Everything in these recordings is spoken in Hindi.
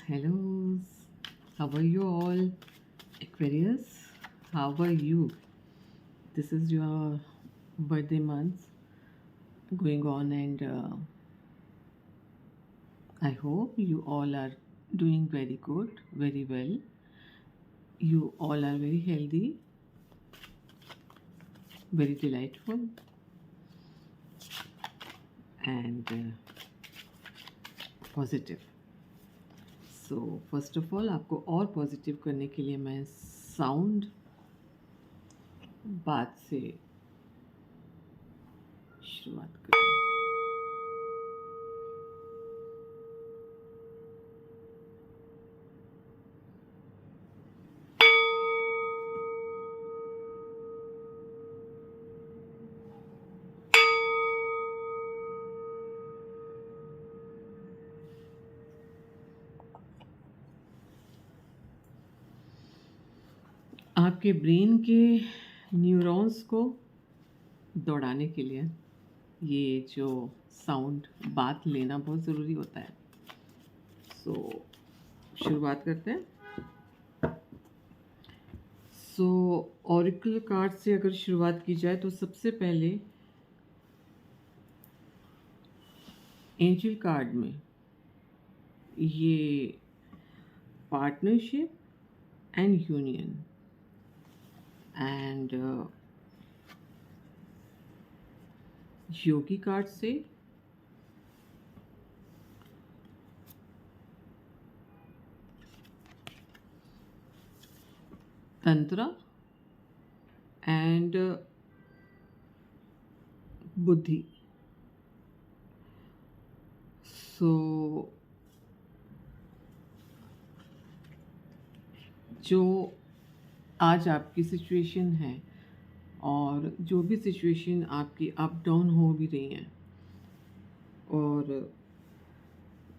Hello, how are you all? Aquarius, how are you? This is your birthday month going on, and I hope you all are doing very good, very well. You all are very healthy, very delightful, and positive. So first of all आपको और पॉजिटिव करने के लिए मैं साउंड बात से शुरुआत करूँ। आपके ब्रेन के न्यूरॉन्स को दौड़ाने के लिए ये जो साउंड बात लेना बहुत ज़रूरी होता है। सो शुरुआत करते हैं। सो ऑरिकल कार्ड से अगर शुरुआत की जाए तो सबसे पहले एंजल कार्ड में ये partnership and union and Yogi card से तंत्र एंड बुद्धि। सो जो आज आपकी सिचुएशन है और जो भी सिचुएशन आपकी अप डाउन हो भी रही हैं और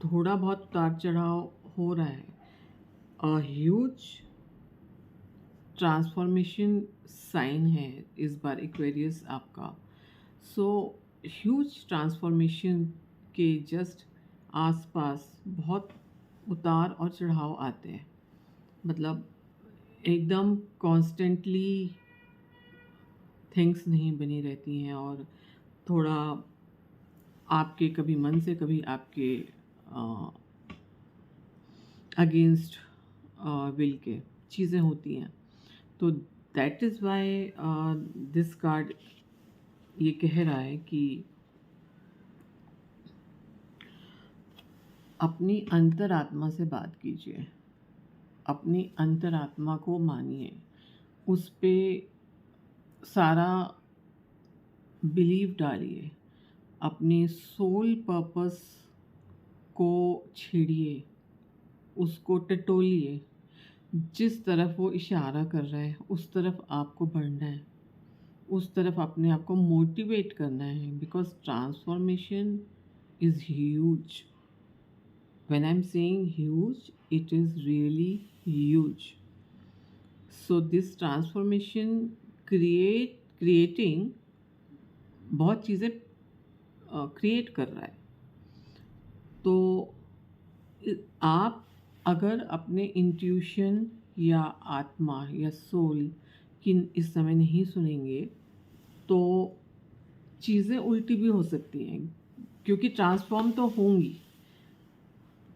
थोड़ा बहुत उतार चढ़ाव हो रहा है, अ ह्यूज ट्रांसफॉर्मेशन साइन है इस बार एक्वेरियस आपका। सो ह्यूज ट्रांसफॉर्मेशन के जस्ट आसपास बहुत उतार और चढ़ाव आते हैं, मतलब एकदम कॉन्स्टेंटली थिंग्स नहीं बनी रहती हैं और थोड़ा आपके कभी मन से कभी आपके अगेंस्ट विल के चीज़ें होती हैं। तो that is why this card ये कह रहा है कि अपनी अंतरात्मा से बात कीजिए, अपनी अंतरात्मा को मानिए, उस पे सारा बिलीव डालिए, अपने सोल पर्पस को छेड़िए, उसको टटोलिए, जिस तरफ वो इशारा कर रहा है उस तरफ आपको बढ़ना है, उस तरफ अपने आप को मोटिवेट करना है, because transformation is huge. When I am saying huge, it is really huge. So this transformation creating बहुत चीज़ें क्रिएट कर रहा है। तो आप अगर अपने इंट्यूशन या आत्मा या सोल की इस समय नहीं सुनेंगे तो चीज़ें उल्टी भी हो सकती हैं, क्योंकि ट्रांसफॉर्म तो होंगी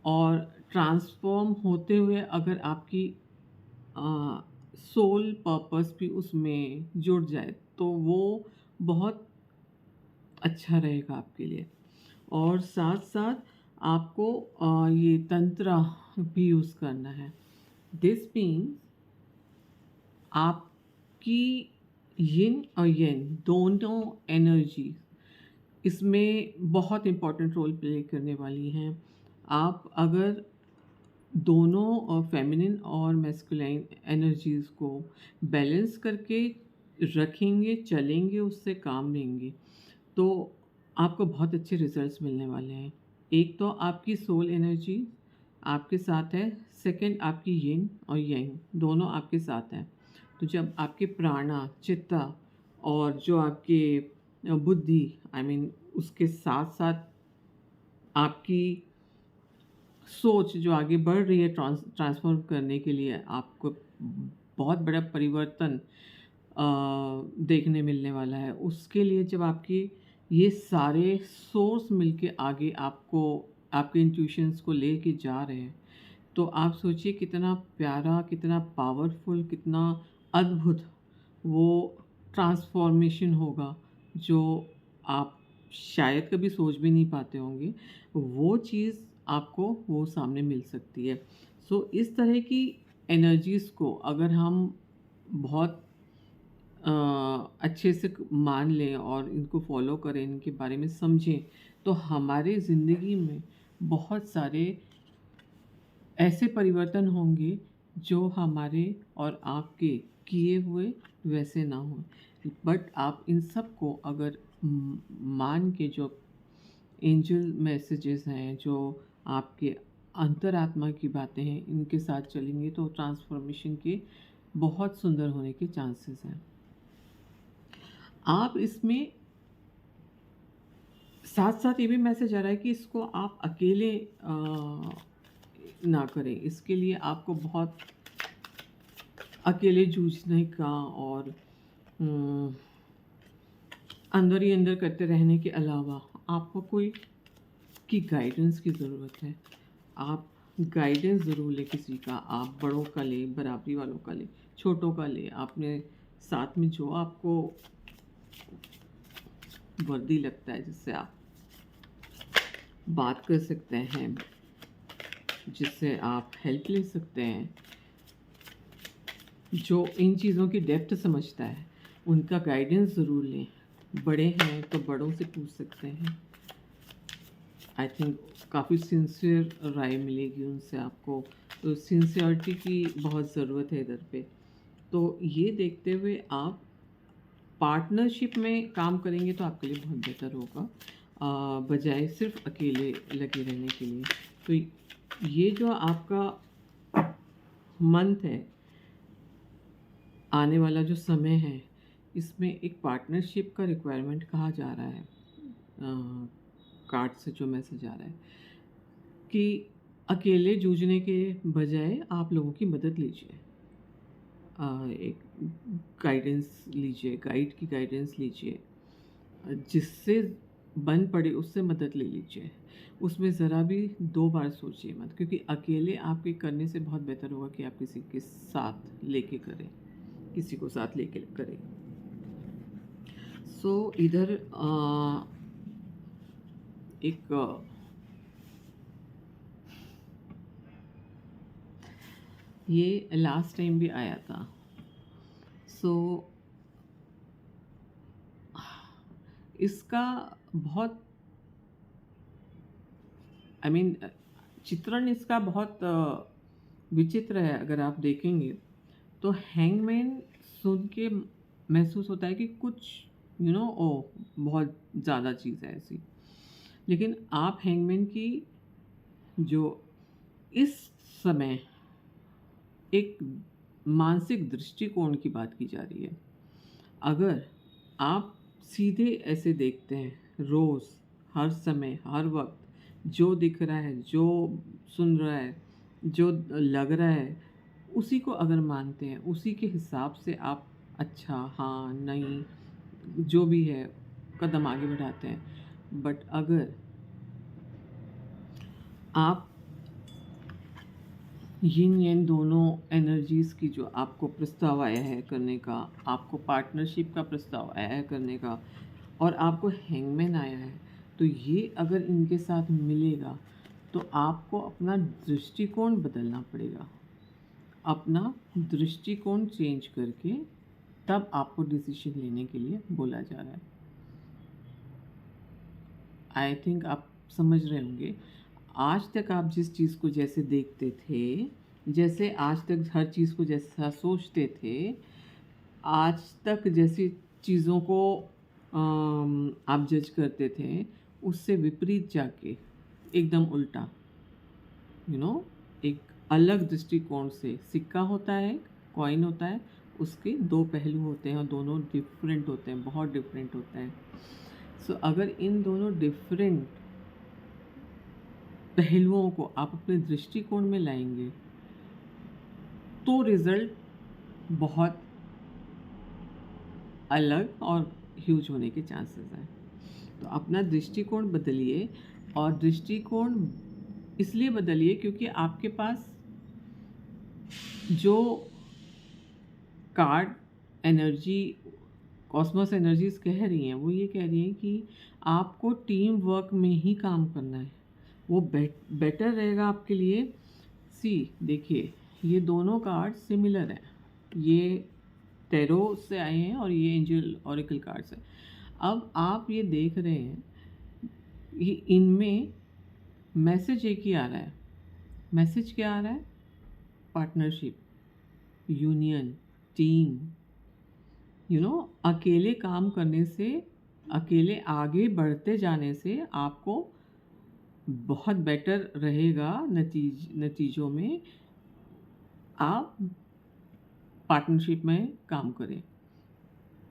और ट्रांसफॉर्म होते हुए अगर आपकी सोल पर्पस भी उसमें जुड़ जाए तो वो बहुत अच्छा रहेगा आपके लिए। और साथ साथ आपको ये तंत्र भी यूज़ करना है। दिस मीन्स आपकी यिन और येन दोनों एनर्जी इसमें बहुत इम्पोर्टेंट रोल प्ले करने वाली हैं। आप अगर दोनों फेमिनिन और मैस्कुलाइन एनर्जीज़ को बैलेंस करके रखेंगे, चलेंगे, उससे काम लेंगे, तो आपको बहुत अच्छे रिजल्ट्स मिलने वाले हैं। एक तो आपकी सोल एनर्जी आपके साथ है, सेकंड आपकी यिन और यांग दोनों आपके साथ हैं। तो जब आपके प्राणा, चित्ता और जो आपके बुद्धि उसके साथ साथ आपकी सोच जो आगे बढ़ रही है ट्रांसफॉर्म करने के लिए आपको बहुत बड़ा परिवर्तन देखने मिलने वाला है। उसके लिए जब आपकी ये सारे सोर्स मिलके आगे आपको आपके इंट्यूशंस को लेके जा रहे हैं, तो आप सोचिए कितना प्यारा, कितना पावरफुल, कितना अद्भुत वो ट्रांसफॉर्मेशन होगा, जो आप शायद कभी सोच भी नहीं पाते होंगे। वो चीज़ आपको वो सामने मिल सकती है। सो इस तरह की एनर्जीज़ को अगर हम बहुत अच्छे से मान लें और इनको फॉलो करें, इनके बारे में समझें, तो हमारे ज़िंदगी में बहुत सारे ऐसे परिवर्तन होंगे जो हमारे और आपके किए हुए वैसे ना हों। बट आप इन सब को अगर मान के जो एंजल मैसेजेस हैं, जो आपके अंतरात्मा की बातें हैं, इनके साथ चलेंगे तो ट्रांसफॉर्मेशन के बहुत सुंदर होने के चांसेस हैं। आप इसमें साथ-साथ ये भी मैसेज आ रहा है कि इसको आप अकेले ना करें। इसके लिए आपको बहुत अकेले जूझने का और उम, अंदर ही अंदर करते रहने के अलावा आपको कोई की गाइडेंस की ज़रूरत है। आप गाइडेंस ज़रूर लें किसी का, आप बड़ों का लें, बराबरी वालों का लें, छोटों का लें, अपने साथ में जो आपको वर्दी लगता है, जिससे आप बात कर सकते हैं, जिससे आप हेल्प ले सकते हैं, जो इन चीज़ों की डेप्थ समझता है, उनका गाइडेंस ज़रूर लें। बड़े हैं तो बड़ों से पूछ सकते हैं। आई थिंक काफ़ी सिंसियर राय मिलेगी उनसे आपको। तो सिंसियरिटी की बहुत ज़रूरत है इधर पे। तो ये देखते हुए आप पार्टनरशिप में काम करेंगे तो आपके लिए बहुत बेहतर होगा, बजाय सिर्फ अकेले लगे रहने के लिए। तो ये जो आपका मंथ है, आने वाला जो समय है, इसमें एक पार्टनरशिप का रिक्वायरमेंट कहा जा रहा है। कार्ड से जो मैसेज आ रहा है कि अकेले जूझने के बजाय आप लोगों की मदद लीजिए, एक गाइडेंस लीजिए, गाइड की गाइडेंस लीजिए, जिससे बन पड़े उससे मदद ले लीजिए। उसमें ज़रा भी 2 बार सोचिए मत, क्योंकि अकेले आपके करने से बहुत बेहतर होगा कि आप किसी के साथ लेके करें, किसी को साथ लेके करें। सो इधर एक ये लास्ट टाइम भी आया था। सो इसका बहुत चित्रण इसका बहुत विचित्र है। अगर आप देखेंगे तो हैंगमैन सुन के महसूस होता है कि कुछ ओ बहुत ज़्यादा चीज़ है ऐसी। लेकिन आप हैंगमैन की जो इस समय एक मानसिक दृष्टिकोण की बात की जा रही है। अगर आप सीधे ऐसे देखते हैं, रोज़, हर समय, हर वक्त, जो दिख रहा है, जो सुन रहा है, जो लग रहा है, उसी को अगर मानते हैं, उसी के हिसाब से आप अच्छा, हाँ, नहीं, जो भी है कदम आगे बढ़ाते हैं। बट अगर आप यिन यान दोनों एनर्जीज़ की जो आपको प्रस्ताव आया है करने का, आपको पार्टनरशिप का प्रस्ताव आया है करने का, और आपको हैंगमैन आया है, तो ये अगर इनके साथ मिलेगा तो आपको अपना दृष्टिकोण बदलना पड़ेगा। अपना दृष्टिकोण चेंज करके तब आपको डिसीजन लेने के लिए बोला जा रहा है। आई थिंक आप समझ रहे होंगे। आज तक आप जिस चीज़ को जैसे देखते थे, जैसे आज तक हर चीज़ को जैसा सोचते थे, आज तक जैसी चीज़ों को आप जज करते थे, उससे विपरीत जाके एकदम उल्टा, एक अलग दृष्टिकोण से। सिक्का होता है, कॉइन होता है, उसके 2 पहलू होते हैं और दोनों डिफरेंट होते हैं, बहुत डिफरेंट होते हैं। सो अगर इन दोनों डिफरेंट पहलुओं को आप अपने दृष्टिकोण में लाएंगे तो रिज़ल्ट बहुत अलग और ह्यूज होने के चांसेस हैं। तो अपना दृष्टिकोण बदलिए, और दृष्टिकोण इसलिए बदलिए क्योंकि आपके पास जो कार्ड एनर्जी कॉस्मोस एनर्जीज कह रही हैं, वो ये कह रही हैं कि आपको टीम वर्क में ही काम करना है, वो बेटर रहेगा आपके लिए। देखिए, ये दोनों कार्ड सिमिलर हैं, ये टैरो से आए हैं और ये एंजल ऑरेकल कार्ड्स हैं। अब आप ये देख रहे हैं, ये इनमें मैसेज एक ही आ रहा है। मैसेज क्या आ रहा है? Partnership, union, team. अकेले काम करने से, अकेले आगे बढ़ते जाने से आपको बहुत बेटर रहेगा नतीजों में। आप पार्टनरशिप में काम करें।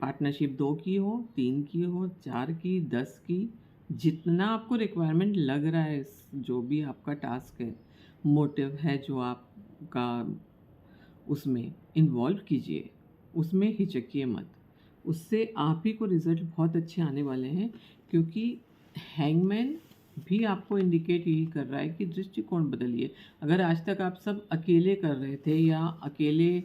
पार्टनरशिप 2 की हो, 3 की हो, 4 की, 10 की, जितना आपको रिक्वायरमेंट लग रहा है, जो भी आपका टास्क है, मोटिव है जो आपका, उसमें इन्वॉल्व कीजिए, उसमें हिचकिए मत। उससे आप ही को रिज़ल्ट बहुत अच्छे आने वाले हैं, क्योंकि हैंगमैन भी आपको इंडिकेट यही कर रहा है कि दृष्टिकोण बदलिए। अगर आज तक आप सब अकेले कर रहे थे या अकेले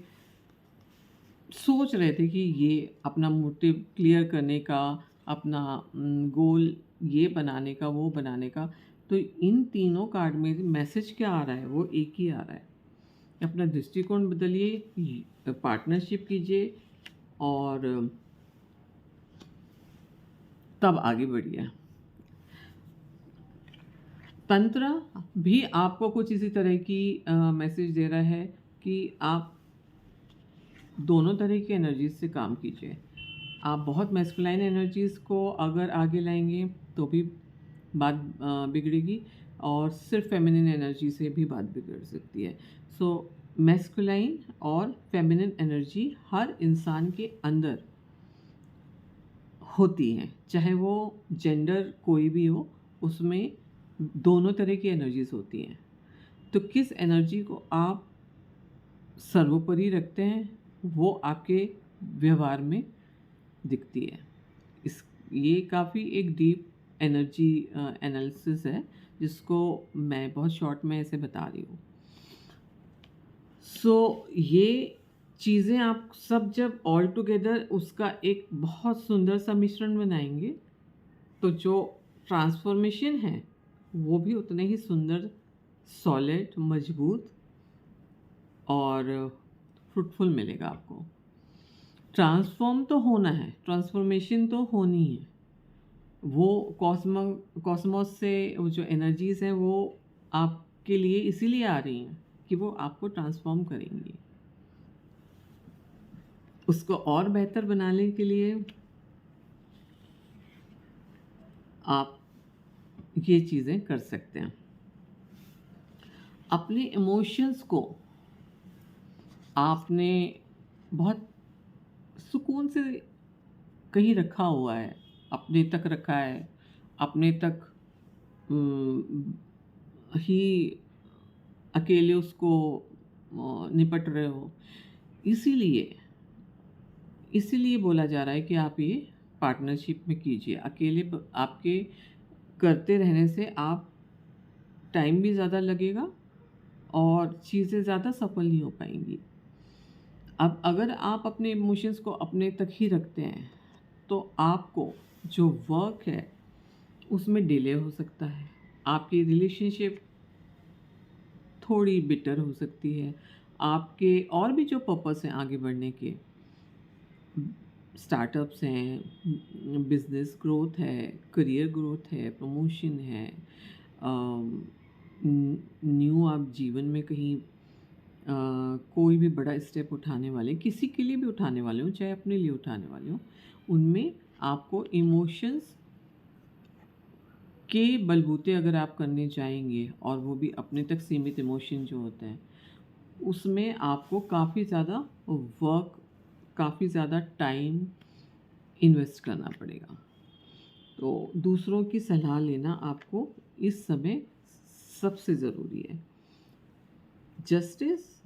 सोच रहे थे कि ये अपना मोटिव क्लियर करने का, अपना गोल ये बनाने का, वो बनाने का, तो इन तीनों कार्ड में मैसेज क्या आ रहा है? वो एक ही आ रहा है। अपना दृष्टिकोण बदलिए, पार्टनरशिप कीजिए और तब आगे बढ़िए। तंत्र भी आपको कुछ इसी तरह की मैसेज दे रहा है कि आप दोनों तरह की एनर्जीज से काम कीजिए। आप बहुत मैस्कुलाइन एनर्जीज़ को अगर आगे लाएंगे तो भी बात बिगड़ेगी, और सिर्फ फेमिनिन एनर्जी से भी बात बिगड़ सकती है। सो मैस्कुलाइन और फेमिनिन एनर्जी हर इंसान के अंदर होती हैं, चाहे वो जेंडर कोई भी हो, उसमें दोनों तरह की एनर्जीज होती हैं। तो किस एनर्जी को आप सर्वोपरि रखते हैं, वो आपके व्यवहार में दिखती है। ये काफ़ी एक डीप एनर्जी एनालिसिस है, जिसको मैं बहुत शॉर्ट में ऐसे बता रही हूँ। ये चीज़ें आप सब जब ऑल टुगेदर उसका एक बहुत सुंदर सा मिश्रण बनाएंगे, तो जो ट्रांसफॉर्मेशन है वो भी उतने ही सुंदर, सॉलिड, मजबूत और फ्रूटफुल मिलेगा आपको। ट्रांसफॉर्म तो होना है, ट्रांसफॉर्मेशन तो होनी है। वो कॉस्मोस से वो जो एनर्जीज़ हैं वो आपके लिए इसीलिए आ रही हैं कि वो आपको ट्रांसफॉर्म करेंगी। उसको और बेहतर बनाने के लिए आप ये चीज़ें कर सकते हैं। अपने इमोशंस को आपने बहुत सुकून से कहीं रखा हुआ है, अपने तक रखा है, अपने तक ही अकेले उसको निपट रहे हो। इसीलिए बोला जा रहा है कि आप ये पार्टनरशिप में कीजिए। अकेले आपके करते रहने से आप टाइम भी ज़्यादा लगेगा और चीज़ें ज़्यादा सफल नहीं हो पाएंगी। अब अगर आप अपने इमोशंस को अपने तक ही रखते हैं, तो आपको जो वर्क है उसमें डिले हो सकता है, आपकी रिलेशनशिप थोड़ी बिटर हो सकती है, आपके और भी जो पर्पस हैं आगे बढ़ने के, स्टार्टअप्स हैं, बिजनेस ग्रोथ है, करियर ग्रोथ है, प्रमोशन है, न्यू आप जीवन में कहीं कोई भी बड़ा स्टेप उठाने वाले, किसी के लिए भी उठाने वाले हो, चाहे अपने लिए उठाने वाले हो, उनमें आपको इमोशंस के बलबूते अगर आप करने जाएंगे, और वो भी अपने तक सीमित इमोशन जो होते हैं, उसमें आपको काफ़ी ज़्यादा वर्क, काफ़ी ज़्यादा टाइम इन्वेस्ट करना पड़ेगा। तो दूसरों की सलाह लेना आपको इस समय सबसे ज़रूरी है। जस्टिस,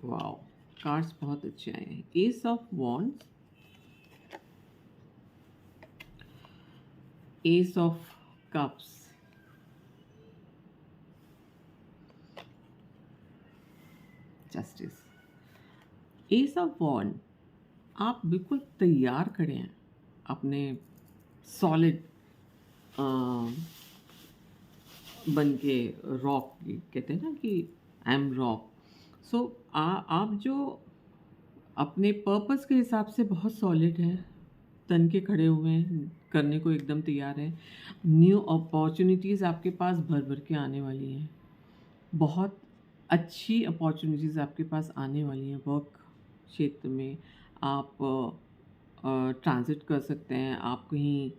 वाओ, कार्ड्स बहुत अच्छे आए हैं। Ace of wands, ace of cups, justice, ace of wand. आप बिल्कुल तैयार खड़े हैं अपने सॉलिड बन के, रॉक कहते हैं ना कि आई एम रॉक। सो आप जो अपने पर्पस के हिसाब से बहुत सॉलिड हैं, तन के खड़े हुए हैं, करने को एकदम तैयार हैं। न्यू अपॉर्चुनिटीज़ आपके पास भर भर के आने वाली हैं। बहुत अच्छी अपॉर्चुनिटीज़ आपके पास आने वाली हैं। वर्क क्षेत्र में आप ट्रांजिट कर सकते हैं। आप कहीं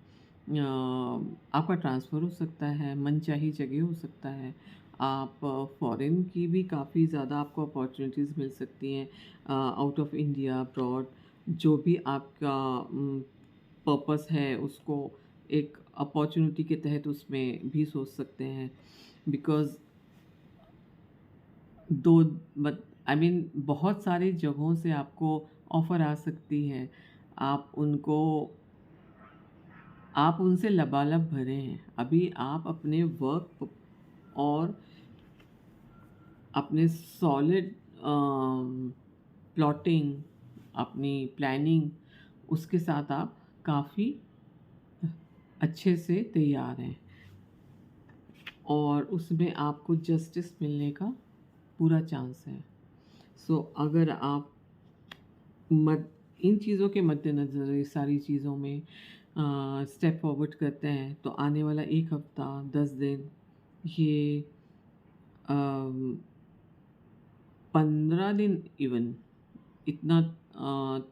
आपका ट्रांसफ़र हो सकता है, मनचाही जगह हो सकता है। आप फॉरेन की भी काफ़ी ज़्यादा आपको अपॉर्चुनिटीज़ मिल सकती हैं, आउट ऑफ इंडिया, अब्रॉड। जो भी आपका पर्पस है उसको एक अपॉर्चुनिटी के तहत उसमें भी सोच सकते हैं। बिकॉज़ दो आई मीन बहुत सारी जगहों से आपको ऑफ़र आ सकती है। आप उनसे लबालब भरे हैं। अभी आप अपने वर्क और अपने सॉलिड प्लॉटिंग, अपनी प्लानिंग, उसके साथ आप काफ़ी अच्छे से तैयार हैं और उसमें आपको जस्टिस मिलने का पूरा चांस है। सो अगर आप इन चीज़ों के मद्देनज़र ये सारी चीज़ों में स्टेप फॉरवर्ड करते हैं तो आने वाला 1 हफ़्ता 10 दिन, ये 15 दिन, इवन इतना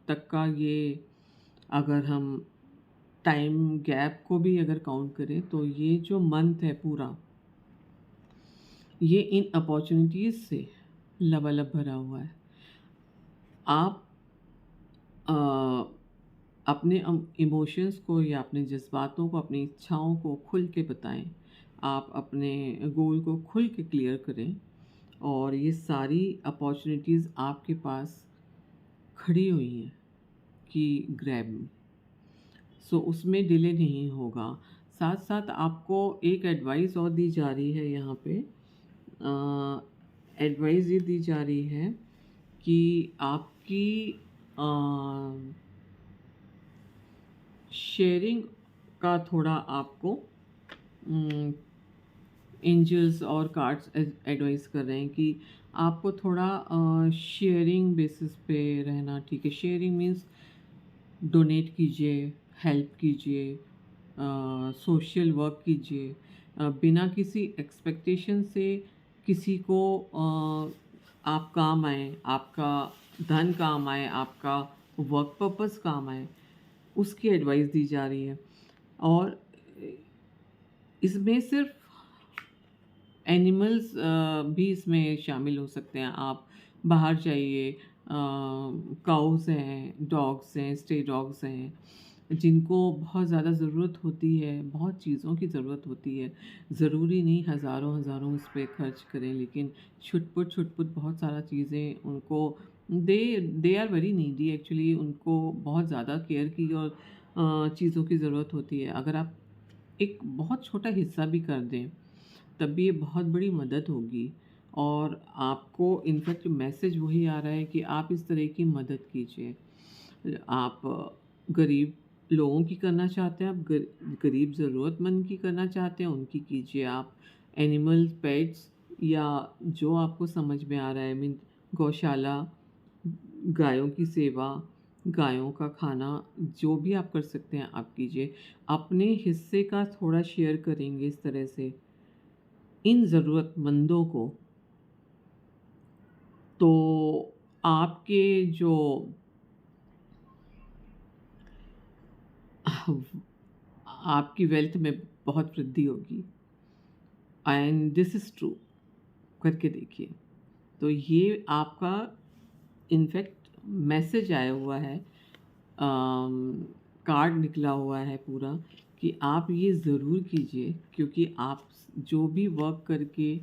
तक का, ये अगर हम टाइम गैप को भी अगर काउंट करें तो ये जो मंथ है पूरा, ये इन अपॉर्चुनिटीज़ से लबालब भरा हुआ है। आप अपने इमोशंस को या अपने जज़्बातों को, अपनी इच्छाओं को खुल के बताएँ। आप अपने गोल को खुल के क्लियर करें और ये सारी अपॉर्चुनिटीज़ आपके पास खड़ी हुई हैं कि ग्रैब में। सो उसमें डिले नहीं होगा। साथ-साथ आपको एक एडवाइस और दी जा रही है यहाँ पे। एडवाइस ये दी जा रही है कि आपकी शेयरिंग का थोड़ा आपको एंजल्स और कार्ड्स एडवाइस कर रहे हैं कि आपको थोड़ा शेयरिंग बेसिस पे रहना ठीक है। शेयरिंग मीन्स डोनेट कीजिए, हेल्प कीजिए, सोशल वर्क कीजिए, बिना किसी एक्सपेक्टेशन से किसी को आप काम आएँ, आपका धन काम आए, आपका वर्क पर्पस काम आए, उसकी एडवाइस दी जा रही है। और इसमें सिर्फ एनिमल्स भी इसमें शामिल हो सकते हैं। आप बाहर जाइए, काउस हैं, डॉग्स हैं, स्ट्रे डॉग्स हैं, जिनको बहुत ज़्यादा ज़रूरत होती है, बहुत चीज़ों की ज़रूरत होती है। ज़रूरी नहीं हज़ारों हज़ारों उस पे खर्च करें, लेकिन छुट-पुट बहुत सारा चीज़ें उनको दे they are very needy actually. उनको बहुत ज़्यादा केयर की और चीज़ों की ज़रूरत होती है। अगर आप एक बहुत छोटा हिस्सा भी कर दें, तब भी ये बहुत बड़ी मदद होगी। और आपको इनफैक्ट मैसेज वही आ रहा है कि आप इस तरह की मदद कीजिए। आप गरीब लोगों की करना चाहते हैं, आप गरीब ज़रूरतमंद की करना चाहते हैं, उनकी कीजिए। आप एनिमल पेट्स या जो आपको समझ में आ रहा है, मीन गौशाला, गायों की सेवा, गायों का खाना, जो भी आप कर सकते हैं आप कीजिए। अपने हिस्से का थोड़ा शेयर करेंगे इस तरह से इन ज़रूरतमंदों को, तो आपके जो आपकी वेल्थ में बहुत वृद्धि होगी। एंड दिस इज़ ट्रू, करके देखिए। तो ये आपका इनफैक्ट मैसेज आया हुआ है, कार्ड निकला हुआ है पूरा कि आप ये ज़रूर कीजिए, क्योंकि आप जो भी वर्क करके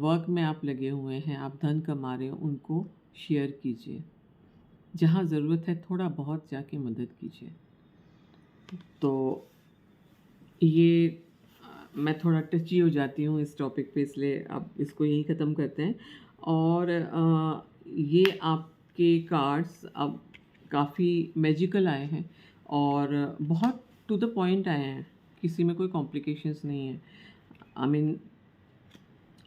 वर्क में आप लगे हुए हैं, आप धन कमा रहे हो, उनको शेयर कीजिए। जहाँ ज़रूरत है थोड़ा बहुत जाके मदद कीजिए। तो ये मैं थोड़ा टची हो जाती हूँ इस टॉपिक पे, इसलिए अब इसको यहीं ख़त्म करते हैं। और ये आपके कार्ड्स अब काफ़ी मैजिकल आए हैं और बहुत टू द पॉइंट आए हैं, किसी में कोई कॉम्प्लिकेशंस नहीं है। आई मीन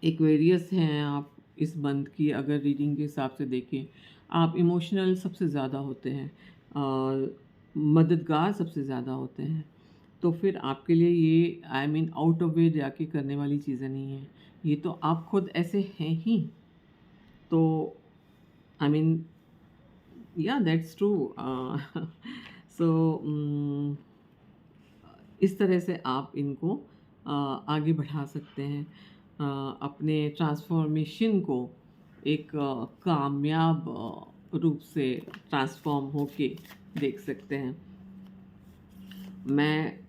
एक्वेरियस हैं आप इस मंथ की, अगर रीडिंग के हिसाब से देखें, आप इमोशनल सबसे ज़्यादा होते हैं, मददगार सबसे ज़्यादा होते हैं। तो फिर आपके लिए ये आई मीन आउट ऑफ वे जाके करने वाली चीज़ें नहीं हैं, ये तो आप खुद ऐसे हैं ही। तो आई मीन या दैट्स ट्रू। सो इस तरह से आप इनको आगे बढ़ा सकते हैं, अपने ट्रांसफॉर्मेशन को एक कामयाब रूप से ट्रांसफॉर्म होके देख सकते हैं। मैं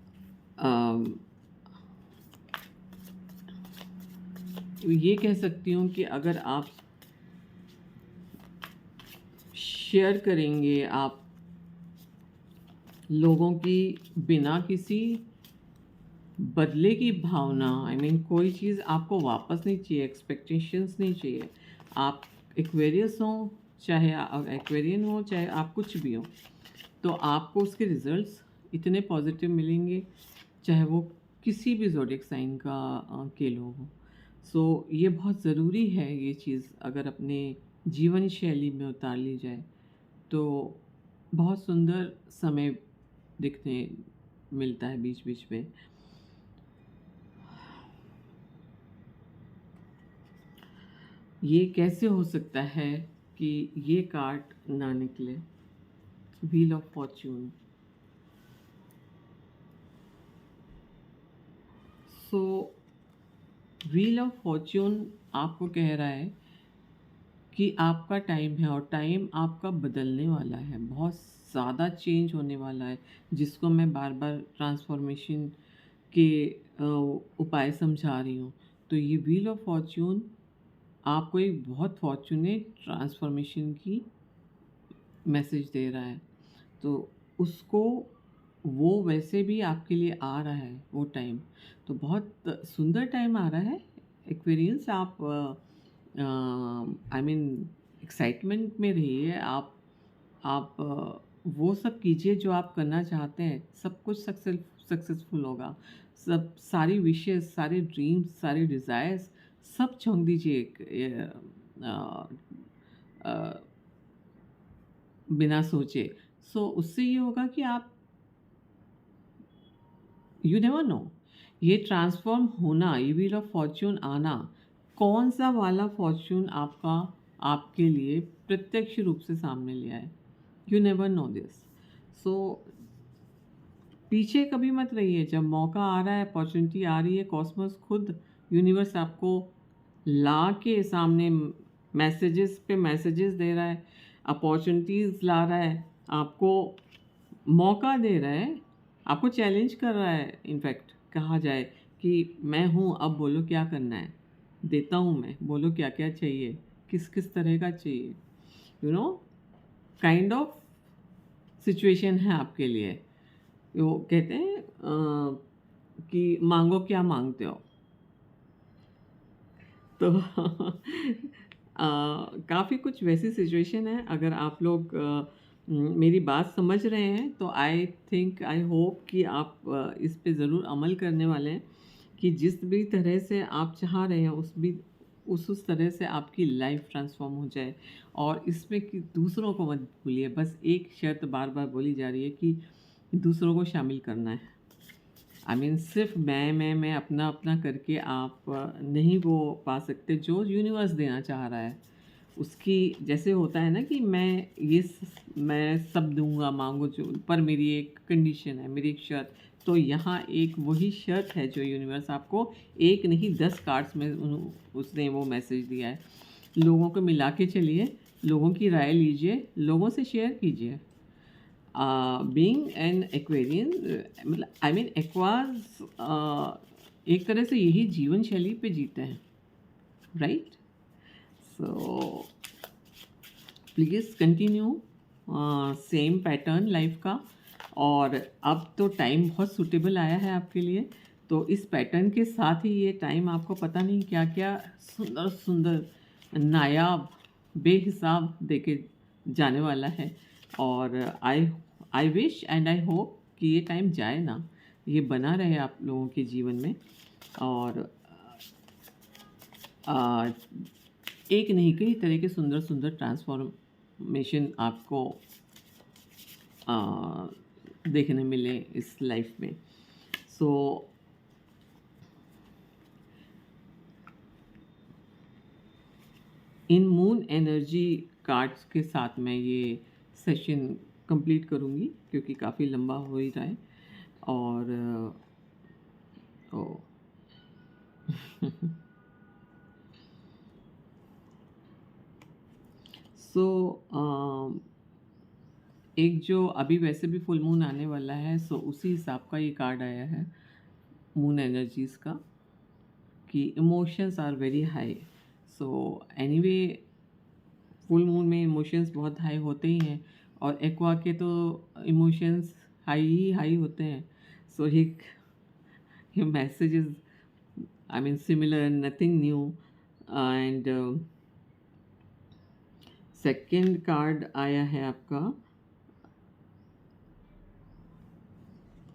ये कह सकती हूँ कि अगर आप शेयर करेंगे, आप लोगों की बिना किसी बदले की भावना, आई मीन कोई चीज़ आपको वापस नहीं चाहिए, एक्सपेक्टेशंस नहीं चाहिए। आप एक्वेरियस हो, चाहे एक्वेरियन हो, चाहे आप कुछ भी हो, तो आपको उसके रिजल्ट्स इतने पॉजिटिव मिलेंगे, चाहे वो किसी भी ज़ोडिएक साइन का के लोग हों। सो ये बहुत ज़रूरी है, ये चीज़ अगर अपने जीवन शैली में उतार ली जाए तो बहुत सुंदर समय दिखने मिलता है बीच बीच में। ये कैसे हो सकता है कि ये कार्ड ना निकले, wheel of Fortune. So wheel of Fortune आपको कह रहा है कि आपका टाइम है और टाइम आपका बदलने वाला है, बहुत ज़्यादा चेंज होने वाला है, जिसको मैं बार बार ट्रांसफॉर्मेशन के उपाय समझा रही हूँ। तो ये व्हील ऑफ फॉर्च्यून आपको एक बहुत फॉर्चुनेट ट्रांसफॉर्मेशन की मैसेज दे रहा है। तो उसको वो वैसे भी आपके लिए आ रहा है वो टाइम, तो बहुत सुंदर टाइम आ रहा है। एक्सपीरियंस आप आई मीन एक्साइटमेंट में रहिए, आप वो सब कीजिए जो आप करना चाहते हैं, सब कुछ सक्सेसफुल होगा। सब सारी विशेस, सारे ड्रीम्स, सारे डिज़ायर्स सब झोंक दीजिए बिना सोचे। सो उससे ये होगा कि आप यू नेवर नो, ये ट्रांसफॉर्म होना, ये व्हील ऑफ फॉर्च्यून आना, कौन सा वाला फॉर्च्यून आपका आपके लिए प्रत्यक्ष रूप से सामने ले आए, यू नेवर नो दिस। सो पीछे कभी मत रहिए, जब मौका आ रहा है, अपॉर्चुनिटी आ रही है, कॉस्मोस खुद, यूनिवर्स आपको ला के सामने मैसेजेस पे मैसेजेस दे रहा है, अपॉर्चुनिटीज़ ला रहा है, आपको मौका दे रहा है, आपको चैलेंज कर रहा है। इनफैक्ट कहा जाए कि मैं हूँ, अब बोलो क्या करना है, देता हूँ मैं, बोलो क्या क्या चाहिए, किस किस तरह का चाहिए, you know kind of situation है आपके लिए। वो कहते हैं कि मांगो क्या मांगते हो। तो काफ़ी कुछ वैसी सिचुएशन है, अगर आप लोग मेरी बात समझ रहे हैं तो आई थिंक, आई होप कि आप इस पे ज़रूर अमल करने वाले हैं, कि जिस भी तरह से आप चाह रहे हैं उस तरह से आपकी लाइफ ट्रांसफॉर्म हो जाए। और इसमें कि दूसरों को मत भूलिए, बस एक शर्त बार बार बोली जा रही है कि दूसरों को शामिल करना है। आई मीन सिर्फ मैं अपना अपना करके आप नहीं वो पा सकते जो यूनिवर्स देना चाह रहा है। उसकी जैसे होता है ना कि मैं सब दूंगा, मांगो जो, पर मेरी एक कंडीशन है, मेरी एक शर्त। तो यहाँ एक वही शर्त है जो यूनिवर्स आपको एक नहीं 10 कार्ड्स में उसने वो मैसेज दिया है। लोगों को मिला के चलिए, लोगों की राय लीजिए, लोगों से शेयर कीजिए। बीइंग एन एक्वेरियन, मतलब आई मीन एक्वास एक तरह से यही जीवन शैली पे जीते हैं, right? So please continue same pattern life का। और अब तो टाइम बहुत सूटेबल आया है आपके लिए, तो इस पैटर्न के साथ ही ये टाइम आपको पता नहीं क्या क्या सुंदर सुंदर नायाब बेहिसाब देके जाने वाला है। और I wish and I hope कि ये टाइम जाए ना, ये बना रहे आप लोगों के जीवन में। और एक नहीं कई तरह के सुंदर सुंदर ट्रांसफॉर्मेशन आपको देखने मिले इस लाइफ में। सो इन मून एनर्जी कार्ड्स के साथ मैं ये सेशन कंप्लीट करूँगी, क्योंकि काफ़ी लंबा हो ही रहा है। और सो एक जो अभी वैसे भी फुल मून आने वाला है, सो उसी हिसाब का ये कार्ड आया है मून एनर्जीज़ का, कि emotions are very high. So anyway full moon में इमोशंस बहुत हाई होते ही हैं, और एक्वा के तो इमोशंस हाई ही हाई होते हैं। सो ही messages I mean similar, nothing new. And second card आया है आपका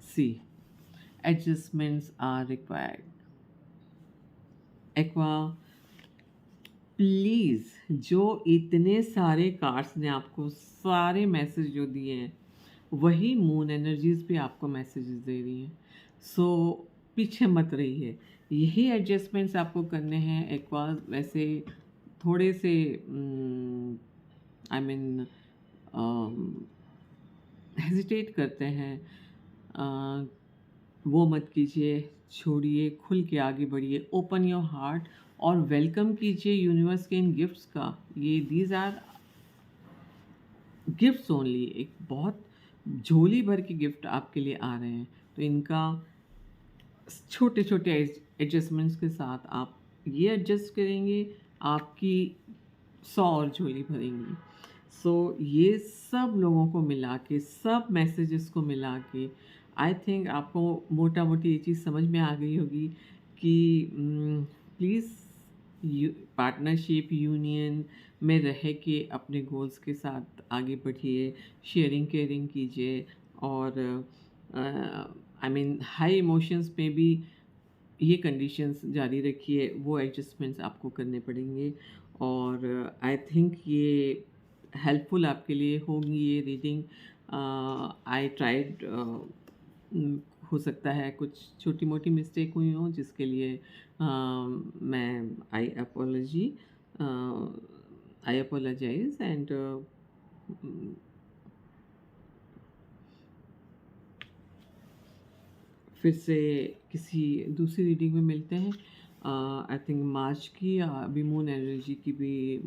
सी, एडजस्टमेंट्स आर रिक्वायर्ड। एक्वा प्लीज़, जो इतने सारे कार्ड्स ने आपको सारे मैसेज जो दिए हैं, वही मून एनर्जीज़ भी आपको मैसेजेस दे रही हैं। सो पीछे मत रहिए, यही एडजस्टमेंट्स आपको करने हैं। एक्वा वैसे थोड़े से आई मीन हेजिटेट करते हैं, वो मत कीजिए, छोड़िए, खुल के आगे बढ़िए, ओपन योर हार्ट और वेलकम कीजिए यूनिवर्स के इन गिफ्ट्स का। ये दीज आर गिफ्ट्स ओनली, एक बहुत झोली भर के गिफ्ट आपके लिए आ रहे हैं। तो इनका छोटे छोटे एडजस्टमेंट्स के साथ आप ये एडजस्ट करेंगे, आपकी 100 और झोली भरेंगी। सो ये सब लोगों को मिला के, सब मैसेजेस को मिला के, आई थिंक आपको मोटा मोटी ये चीज़ समझ में आ गई होगी कि प्लीज़ पार्टनरशिप यूनियन में रह के अपने गोल्स के साथ आगे बढ़िए, शेयरिंग केयरिंग कीजिए। और आई मीन हाई इमोशंस में भी ये कंडीशंस जारी रखिए, वो एडजस्टमेंट्स आपको करने पड़ेंगे। और आई थिंक ये हेल्पफुल आपके लिए होगी ये रीडिंग। आई ट्राइड, हो सकता है कुछ छोटी मोटी मिस्टेक हुई हो, जिसके लिए मैं आई अपोलोजाइज। एंड फिर से किसी दूसरी रीडिंग में मिलते हैं। आई थिंक मार्च की अभी मून एनर्जी की भी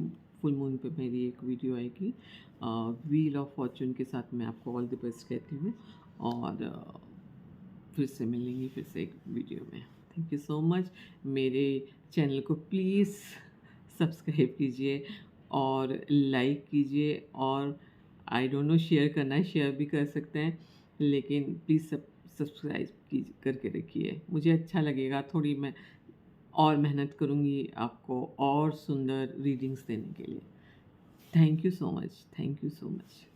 फुल मून पे मेरी एक वीडियो आएगी व्हील ऑफ फॉर्चून के साथ। मैं आपको ऑल द बेस्ट कहती हूँ, और फिर से मिलेंगी फिर से एक वीडियो में। Thank you so much. मेरे चैनल को प्लीज़ सब्सक्राइब कीजिए और लाइक कीजिए, और आई डोंट नो शेयर करना है, शेयर भी कर सकते हैं, लेकिन प्लीज़ सब्सक्राइब कीजिए, करके रखिए, मुझे अच्छा लगेगा। थोड़ी मैं और मेहनत करूँगी आपको और सुंदर रीडिंग्स देने के लिए। Thank you so much, thank you so much.